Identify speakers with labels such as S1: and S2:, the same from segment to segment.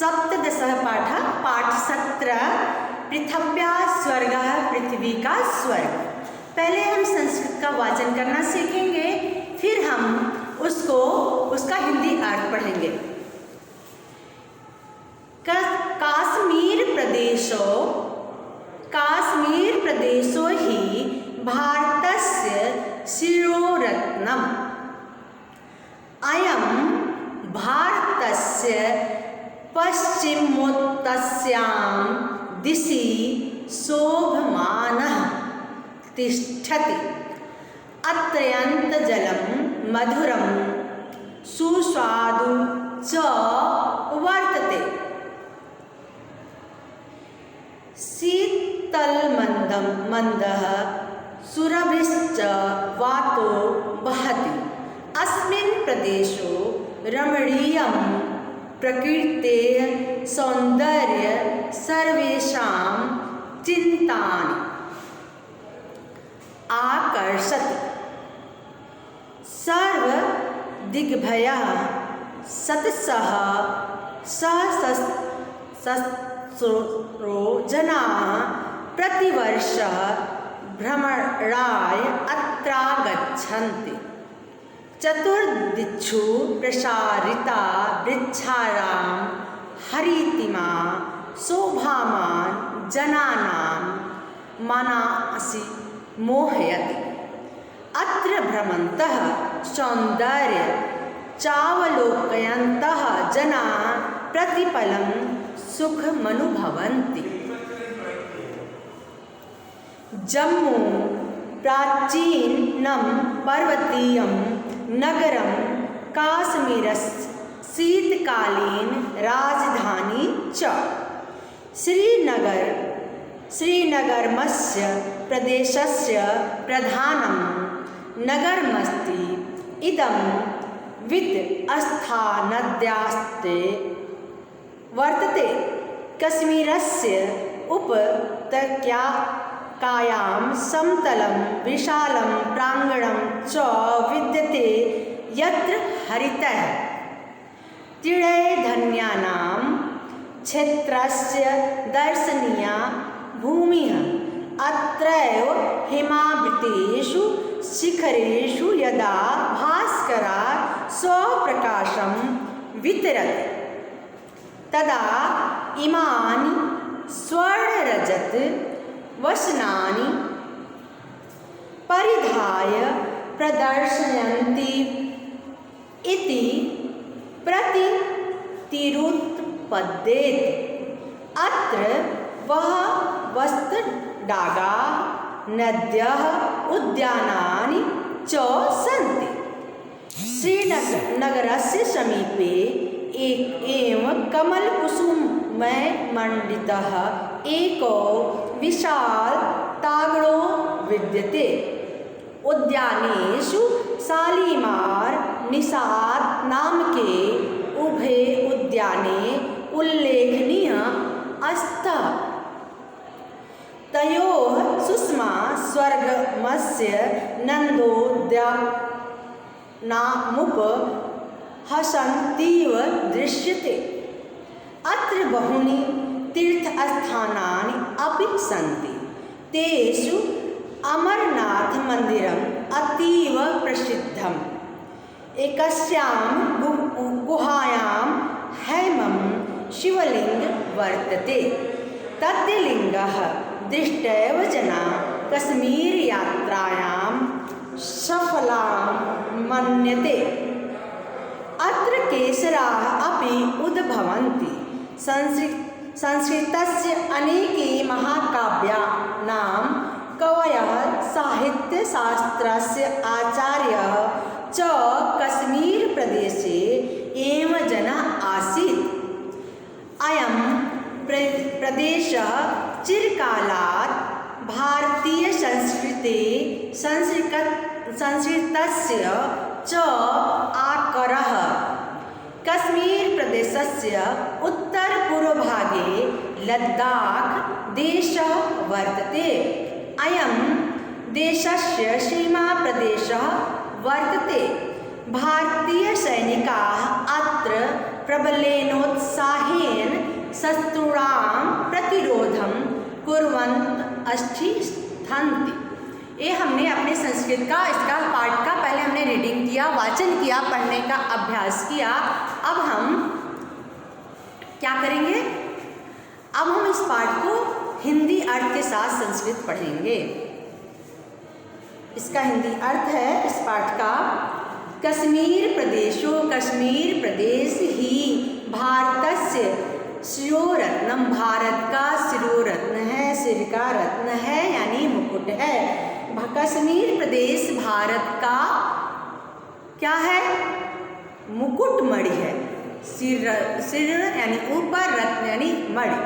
S1: सप्तदशः पाठः पाठ 17 पृथिव्या स्वर्गः पृथ्वी का स्वर्ग। पहले हम संस्कृत का वाचन करना सीखेंगे, फिर हम उसका हिंदी अर्थ पढ़ेंगे। काश्मीर प्रदेशो हि भारतस्य शिरोरत्नम्। अयं भारतस्य पश्चिमोत्तरस्यां दिशि शोभमानः तिष्ठति। अत्रत्यजलं मधुरं सुस्वादु च वर्तते। शीतलमन्दः सुरभिश्च वातो वहति। अस्मिन् प्रदेशे रमणीयं प्रकृतेः सौन्दर्यं सर्वेषां चित्तानि आकर्षति। सर्वदिग्भयः शतशः सहस्रो जनाः प्रतिवर्षं भ्रमणाय अत्रागच्छन्ति। चतुर्दिक्षु प्रसारिता वृक्षाणां हरितिमा शोभामान् जनानां मनसि मोहयति। अत्र भ्रमन्तः सौन्दर्यं चावलोकयन्तः जनाः प्रतिपलं सुखमनुभवन्ति। जम्मू प्राचीनं पर्वतीयं नगरं काश्मीरस्य शीतकालीन राजधानी च। श्रीनगरमस्य प्रदेशस्य प्रधानं नगरमस्ति। इदं विद्युत्स्थानद्यास्ते वर्तते। कश्मीरस्य उपत्यकायां समतलं विशालं प्राङ्गणं च विद्यते यत्र हरितः तीर्थयात्राणां क्षेत्रस्य दर्शनीया भूमिः। अत्रैव हिमावृतेषु शिखरेषु यदा भास्करः स्वप्रकाशं वितरति तदा इमानि स्वर्णरजत वसनानि परिधाय प्रदर्शयन्ति इति प्रतीतिरुत्पद्यते। अत्र वस्त्रडागाः नद्यः उद्यानानि च सन्ति। श्रीनगरस्य समीपे एव कमलकुसुमैर्मण्डितः एको विशाल तागड़ो विद्यते। उद्यानेषु शालीमार निषाद नामके उभे उद्याने उल्लेखनीय स्तः। तयोः सुषमा स्वर्गमस्य नन्दोद्यानमुपहसन्तीव दृश्यते। अत्र बहूनि तीर्थस्थानानि अपि सन्ति। तेषु अमरनाथमन्दिरम् अतीव प्रसिद्धम्। एकस्यां गुहायां हैमं शिवलिङ्गं वर्तते। तद् लिङ्गः दृष्ट्वैव जनाः कश्मीरयात्रायां सफलां मन्यते। अत्र केसराः अपि उद्भवन्ति। संस्कृतस्य अनेके महाकाव्यानां कवयः साहित्यशास्त्रस्य आचार्यः च कश्मीरप्रदेशे एव जनः आसीत्। अयं प्रदेशः चिरकालात् भारतीयसंस्कृतस्य च आकरः। कश्मीरप्रदेशस्य उत्तरपूर्वभागे लद्दाख देशः वर्तते। अयं देशस्य सीमाप्रदेशः वर्तते। भारतीयसैनिकाः अत्र प्रबलेनोत्साहेन शत्रूणां प्रतिरोधम कुर्वन्त अस्थिष्ठन्ति। ये हमने अपने संस्कृत का इसका पाठ का पहले हमने रीडिंग किया, वाचन किया, पढ़ने का अभ्यास किया। अब हम क्या करेंगे? अब हम इस पाठ को हिंदी अर्थ के साथ संस्कृत पढ़ेंगे। इसका हिंदी अर्थ है इस पाठ का, कश्मीर प्रदेश ही भारतस्य शिरोरत्नम, भारत का शिरोरत्न है, सिर का रत्न है यानी मुकुट है। कश्मीर प्रदेश भारत का क्या है? मुकुट मणि है। सिर यानी ऊपर, रत्न यानी मणि,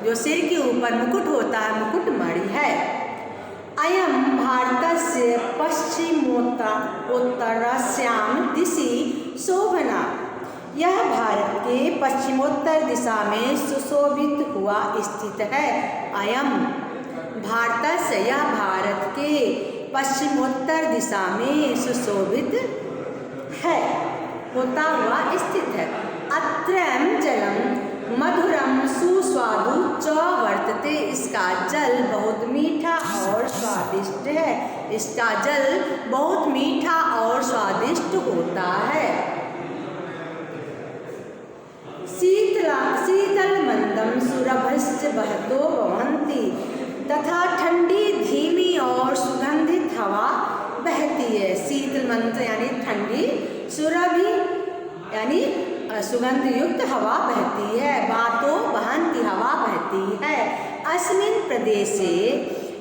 S1: जो सिर के ऊपर मुकुट होता है, मुकुट मणि है। अयम भारतस्य पश्चिमोत्तरस्यां दिशि शोभना, यह भारत के पश्चिमोत्तर दिशा में सुशोभित हुआ स्थित है। अयम भारतस्य, यह भारत के पश्चिमोत्तर दिशा में सुशोभित है, होता हुआ स्थित है। अत्रैम जलम मधुरम सुस्वादु च वर्तते, इसका जल बहुत मीठा और स्वादिष्ट है। इसका जल बहुत मीठा और स्वादिष्ट होता है। शीतल मंदम सुरभश्च बहतो भवन्ति, तथा ठंडी धीमी और सुगंधित हवा बहती है। शीतल मंद यानी ठंडी, सुरभि यानी सुगंध युक्त हवा बहती है। बातो बहन्ति, हवा बहती है। अस्मिन् प्रदेशे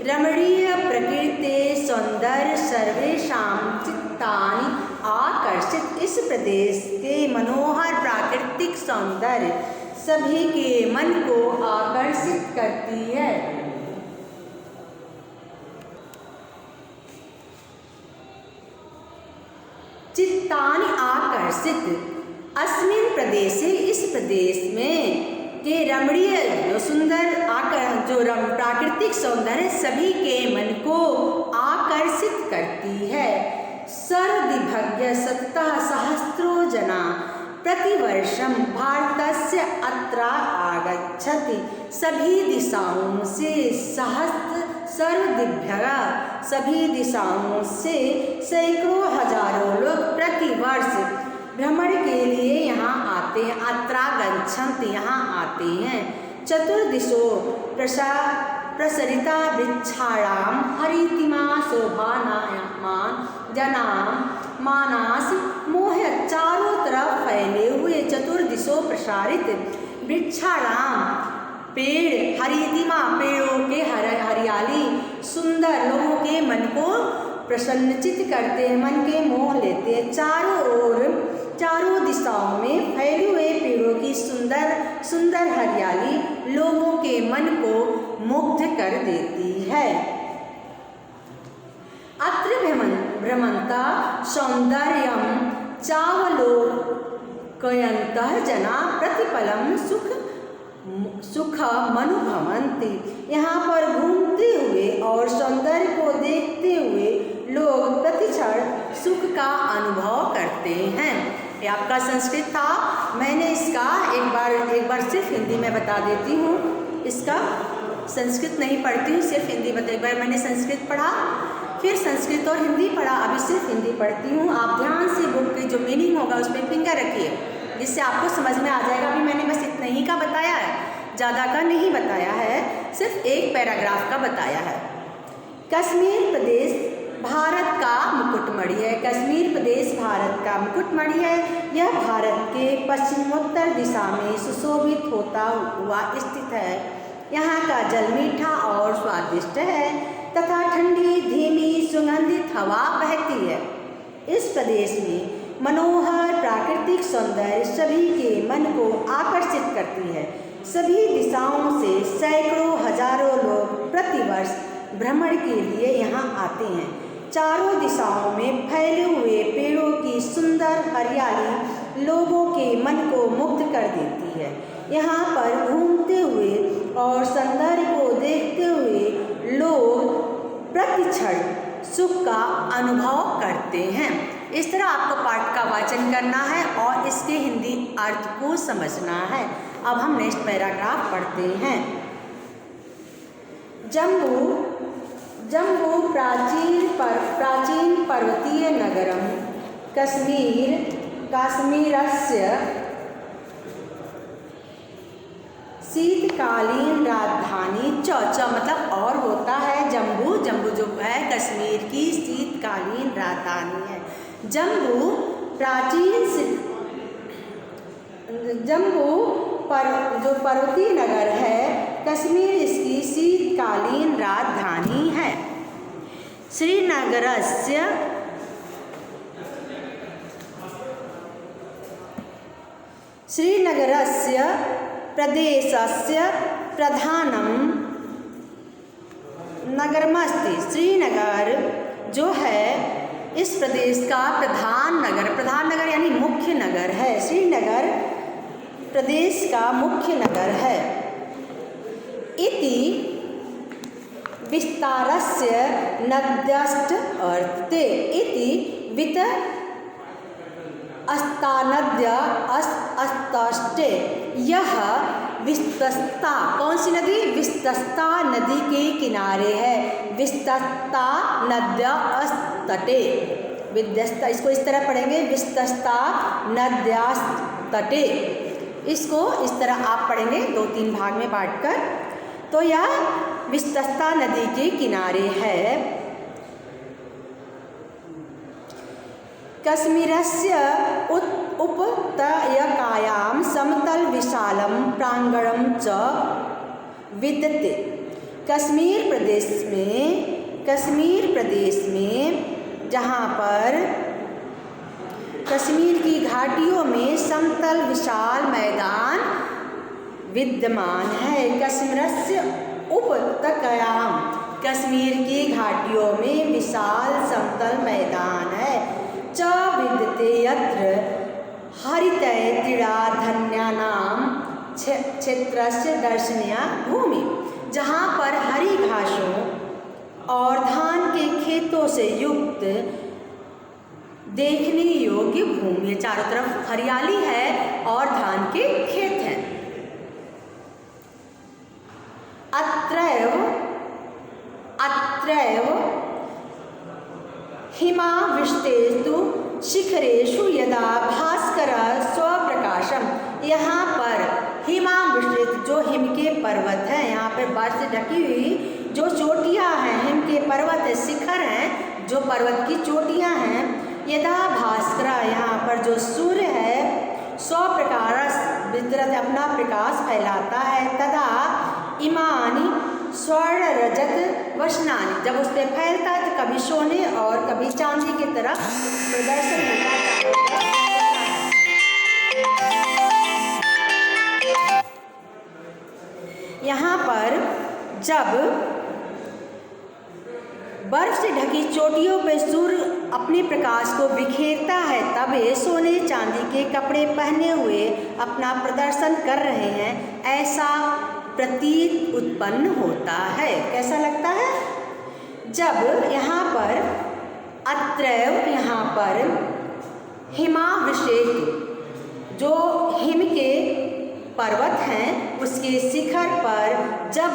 S1: रमणीय प्रकृते सौंदर्य सर्वेषां चित्तानि आकर्षित, इस प्रदेश के मनोहर प्राकृतिक सौंदर्य सभी के मन को आकर्षित करती है। चित्तानि आकर्षित, अस्मिन् प्रदेशे, इस प्रदेश में, के रमणीय जो सुंदर जो प्राकृतिक सौंदर्य सभी के मन को आकर्षित करती है। सर्वदिभ्य सत्तः सहस्रो जना प्रतिवर्षम भारतस्य अत्र आगच्छति, सभी दिशाओं से सर्वदिभ्य, सभी दिशाओं से सैकड़ों हजारों लोग प्रतिवर्ष भ्रमण के लिए यहाँ आते हैं। अत्रा गच्छन्ति, यहाँ आते हैं। चतुर्दिशो प्रसरिता वृक्षाणां हरितिमा शोभानायमान जनाम मानस मोह, चारों तरफ फैले हुए चतुर्दिशों प्रसारित वृक्षाणाम पेड़, हरितिमा पेड़ों के हरियाली सुंदर लोगों के मन को प्रसन्नचित करते हैं, मन के मोह लेते हैं। चारों ओर, चारों दिशाओं में फैले हुए पेड़ों की सुंदर सुंदर हरियाली लोगों के मन को मुग्ध कर देती है। अत्र भ्रमंता सौंदर्यम चावलोकयन्तः जना प्रतिपलम सुखमनुभवन्ति, यहाँ पर घूमते हुए और सौंदर्य को देखते हुए लोग प्रतिक्षण सुख का अनुभव करते हैं। ये आपका संस्कृत था। मैंने इसका एक बार सिर्फ हिंदी में बता देती हूँ। इसका संस्कृत नहीं पढ़ती हूँ, सिर्फ हिंदी बता। एक बार मैंने संस्कृत पढ़ा, फिर संस्कृत और हिंदी पढ़ा, अभी सिर्फ हिंदी पढ़ती हूँ। आप ध्यान से बुक की जो मीनिंग होगा उस पर फिंगर रखिए, जिससे आपको समझ में आ जाएगा। अभी मैंने बस इतना ही का बताया है, ज़्यादा का नहीं बताया है, सिर्फ एक पैराग्राफ का बताया है। कश्मीर प्रदेश भारत का मुकुटमणि है। कश्मीर प्रदेश भारत का मुकुटमणि है। यह भारत के पश्चिमोत्तर दिशा में सुशोभित होता हुआ स्थित है। यहाँ का जल मीठा और स्वादिष्ट है तथा ठंडी धीमी सुगंधित हवा बहती है। इस प्रदेश में मनोहर प्राकृतिक सौंदर्य सभी के मन को आकर्षित करती है। सभी दिशाओं से सैकड़ों हजारों लोग प्रतिवर्ष भ्रमण के लिए यहाँ आते हैं। चारों दिशाओं में फैले हुए पेड़ों की सुंदर हरियाली लोगों के मन को मुग्ध कर देती है। यहाँ पर घूमते हुए और सौंदर्य को देखते हुए लोग प्रतिक्षण सुख का अनुभव करते हैं। इस तरह आपको पाठ का वाचन करना है और इसके हिंदी अर्थ को समझना है। अब हम नेक्स्ट पैराग्राफ पढ़ते हैं। जम्बू जम्बू प्राचीन पर्वतीय नगरम काश्मीरस्य शीतकालीन राजधानी च मतलब और होता है। जम्बू जो है कश्मीर की शीतकालीन राजधानी है। जो पर्वतीय नगर है कश्मीर इसकी शीतकालीन राजधानी है। श्रीनगरस्य प्रदेशस्य प्रधानम नगरमस्ति। श्रीनगर जो है इस प्रदेश का प्रधान नगर यानी मुख्य नगर है। श्रीनगर प्रदेश का मुख्य नगर है। इति विस्तारस्य नद्यश्च वर्तते। इति वित अस्तानद्य अस्ताष्टे यह विस्तस्ता कौन सी नदी? विस्तस्ता नदी के किनारे है। विस्तस्ता नद्य अस्तटे विद्यस्ता, इसको इस तरह पढ़ेंगे विस्तस्ता नद्यास्तटे। इसको इस तरह आप पढ़ेंगे 2-3 भाग में बांटकर। तो यह विस्तस्ता नदी के किनारे है। कश्मीरस्य उपत्यकायां समतल विशालं प्रांगणं च विद्यते। कश्मीर प्रदेश में जहाँ पर कश्मीर की घाटियों में समतल विशाल मैदान विद्यमान है। कश्मीरस्य उपत्यकायां कश्मीर की घाटियों में विशाल समतल मैदान है। च विद्यते यत्र हरितै क्रीडाधन्यानां क्षेत्रस्य दर्शनीय भूमि। जहाँ पर हरी घासों और धान के खेतों से युक्त देखने योग्य भूमि। चारों तरफ हरियाली है और धान के खेत हैं। अत्रैव हिमावृष्टेषु शिखरेषु यदा भास्कर स्वप्रकाशम। यहाँ पर हिमावृष्टित जो हिम के पर्वत हैं, यहाँ पर बर्फ से ढकी हुई जो चोटियाँ हैं, हिम के पर्वत है, शिखर हैं, जो पर्वत की चोटियाँ हैं। यदा भास्कर यहाँ पर जो सूर्य है स्वप्रकाश वितरत अपना प्रकाश फैलाता है। तदा इमानी स्वर्ण रजत वसनानी, जब उस पर फैलता है तो कभी सोने और कभी चांदी की तरफ प्रदर्शन होता है। यहाँ पर जब बर्फ से ढकी चोटियों पर सूर्य अपने प्रकाश को बिखेरता है तब ये सोने चांदी के कपड़े पहने हुए अपना प्रदर्शन कर रहे हैं, ऐसा प्रतीत उत्पन्न होता है। कैसा लगता है? जब यहाँ पर अत्रैव यहाँ पर हिमावृषेतु जो हिम के पर्वत हैं उसके शिखर पर जब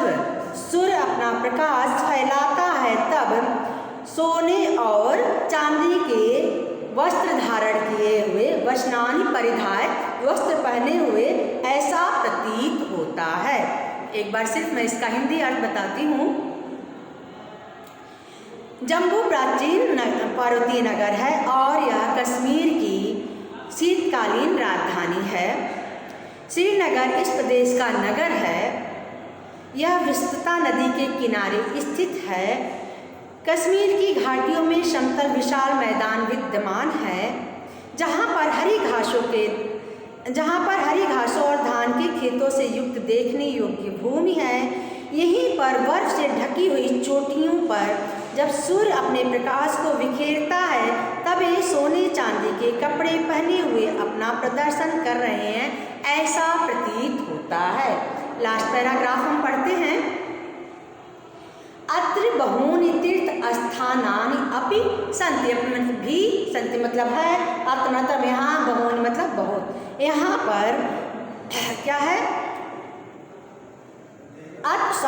S1: सूर्य अपना प्रकाश फैलाता है तब सोने और चांदी के वस्त्र धारण किए हुए वसनानी परिधाय वस्त्र पहने हुए ऐसा प्रतीत होता है। एक बार सिर्फ मैं इसका हिंदी अर्थ बताती हूँ। जम्बू प्राचीन पर्वतीय नगर है और यह कश्मीर की शीतकालीन राजधानी है। श्रीनगर इस प्रदेश का नगर है। यह विस्तृता नदी के किनारे स्थित है। कश्मीर की घाटियों में समतल विशाल मैदान विद्यमान है जहाँ पर हरी घासों और धान के खेतों से युक्त देखने योग्य भूमि है। यहीं पर बर्फ से ढकी हुई चोटियों पर जब सूर्य अपने प्रकाश को बिखेरता है तब ये सोने चांदी के कपड़े पहने हुए अपना प्रदर्शन कर रहे हैं, ऐसा प्रतीत होता है। लास्ट पैराग्राफ हम पढ़ते हैं। अत्र बहूनि तीर्थस्थानानि अपि सन्ति। भी सन्ति मतलब है, अत्र मतलब यहाँ, बहूनि मतलब बहुत। यहाँ पर क्या है,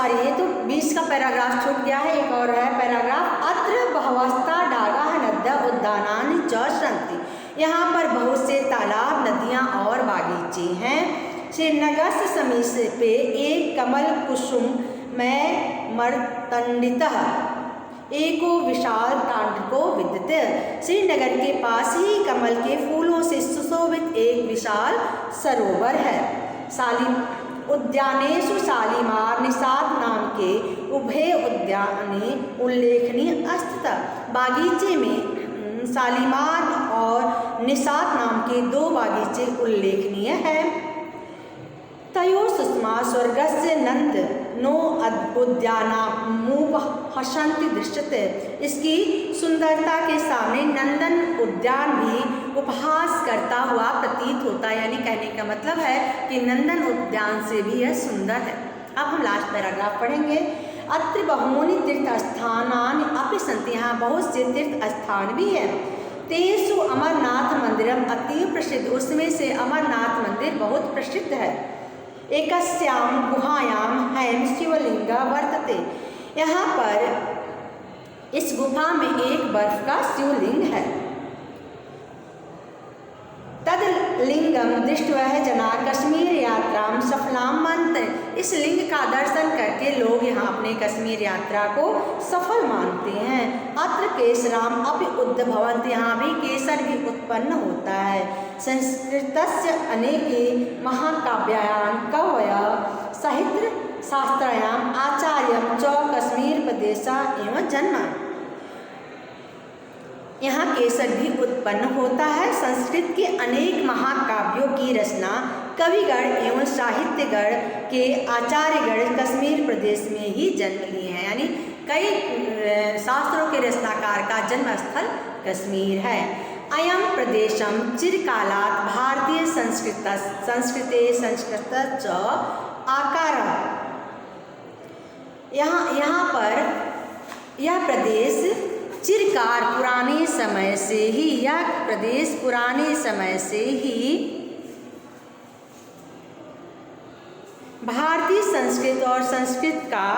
S1: ये तो 20 का पैराग्राफ छूट गया है, एक और है पैराग्राफ। अत्र बहवस्ता डागाः नद्यः उद्यानानि च सन्ति। यहाँ पर बहुत से तालाब, नदियाँ और बागीचे हैं। श्रीनगर से समीप पे एक कमल कुसुम में मर्तंडितः एको विशाल तांडको विद्यते। श्रीनगर के पास ही कमल के फूलों से सुशोभित एक विशाल सरोवर है। उद्यानेषु शालीमार निषाद नाम के उभय उद्याने उल्लेखनीय अस्थित। बागीचे में शालीमार और निषाद नाम के 2 बागीचे उल्लेखनीय हैं। तयो सुषमा स्वर्गस्य नंद नो उद्यानामुपहसन्ति दृश्यते। इसकी सुंदरता के सामने नंदन उद्यान भी उपहास करता हुआ प्रतीत होता है। यानी कहने का मतलब है कि नंदन उद्यान से भी यह सुंदर है। अब हम लास्ट पैराग्राफ पढ़ेंगे। अत्र बहूनि तीर्थस्थानानि अपि सन्ति। यहाँ बहुत से तीर्थ स्थान भी है। तेषु अमरनाथ मंदिरम अति प्रसिद्ध। उसमें से अमरनाथ मंदिर बहुत प्रसिद्ध है। एकस्यां गुहायां हैम शिवलिंग वर्तते। यहाँ पर इस गुफा में एक बर्फ का शिवलिंग है। तद लिंगम दृष्ट्वा जना कश्मीर यात्रां सफलां मन्यन्ते। इस लिंग का दर्शन करके लोग यहाँ अपने कश्मीर यात्रा को सफल मानते हैं। अत्र केसराम अपि उद्भवन्ति। यहाँ भी केसर भी उत्पन्न होता है। संस्कृतस्य अनेके महाकाव्यायां कवयः साहित्य शास्त्रायाम् आचार्यं च कश्मीर प्रदेशा एवं जन्म। यहाँ केसर भी उत्पन्न होता है। संस्कृत के अनेक महाकाव्यों की रचना कविगण एवं साहित्यगण के आचार्यगण कश्मीर प्रदेश में ही जन्म लिए हैं। यानी कई शास्त्रों के रचनाकार का जन्म स्थल कश्मीर है। अयम प्रदेशम चिरकालात् भारतीय संस्कृते संस्कृत च आकार। यहाँ पर यह प्रदेश चिरकाल पुराने समय से ही, यह प्रदेश पुराने समय से ही भारतीय संस्कृति और संस्कृत का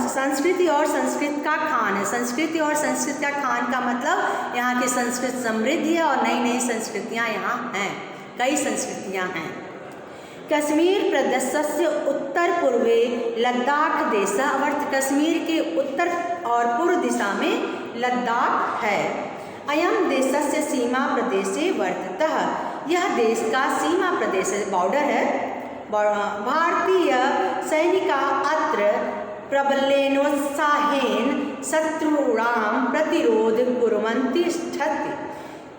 S1: संस्कृति और संस्कृत का खान है। संस्कृति और संस्कृत का खान का मतलब यहाँ की संस्कृत समृद्ध है और नई नई संस्कृतियाँ यहाँ हैं। कई संस्कृतियाँ हैं। कश्मीर प्रदेशस्य उत्तर पूर्वे लद्दाख देश वर्त। कश्मीर के उत्तर और पूर्व दिशा में लद्दाख है। अयम देशस्य सीमा प्रदेशे वर्ततः। यह देश का सीमा प्रदेश है, बॉर्डर है। भारतीय सैनिका अत्र प्रबलेनोत्साहेन शत्रूणां प्रतिरोध कुर्वन्ति तिष्ठन्ति।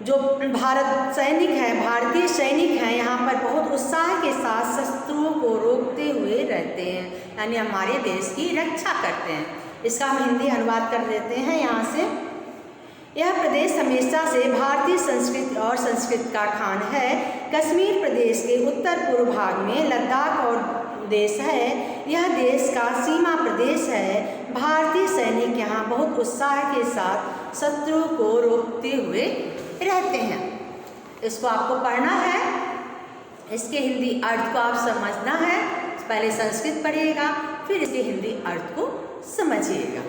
S1: जो भारतीय सैनिक हैं यहाँ पर बहुत उत्साह के साथ शत्रुओं को रोकते हुए रहते हैं। यानी हमारे देश की रक्षा करते हैं। इसका हम हिंदी अनुवाद कर देते हैं यहाँ से। यह प्रदेश हमेशा से भारतीय संस्कृति और संस्कृत का खान है। कश्मीर प्रदेश के उत्तर पूर्व भाग में लद्दाख और देश है। यह देश का सीमा प्रदेश है। भारतीय सैनिक यहाँ बहुत उत्साह के साथ शत्रु को रोकते हुए रहते हैं। इसको आपको पढ़ना है। इसके हिंदी अर्थ को आप समझना है। पहले संस्कृत पढ़िएगा, फिर इसके हिंदी अर्थ को समझिएगा।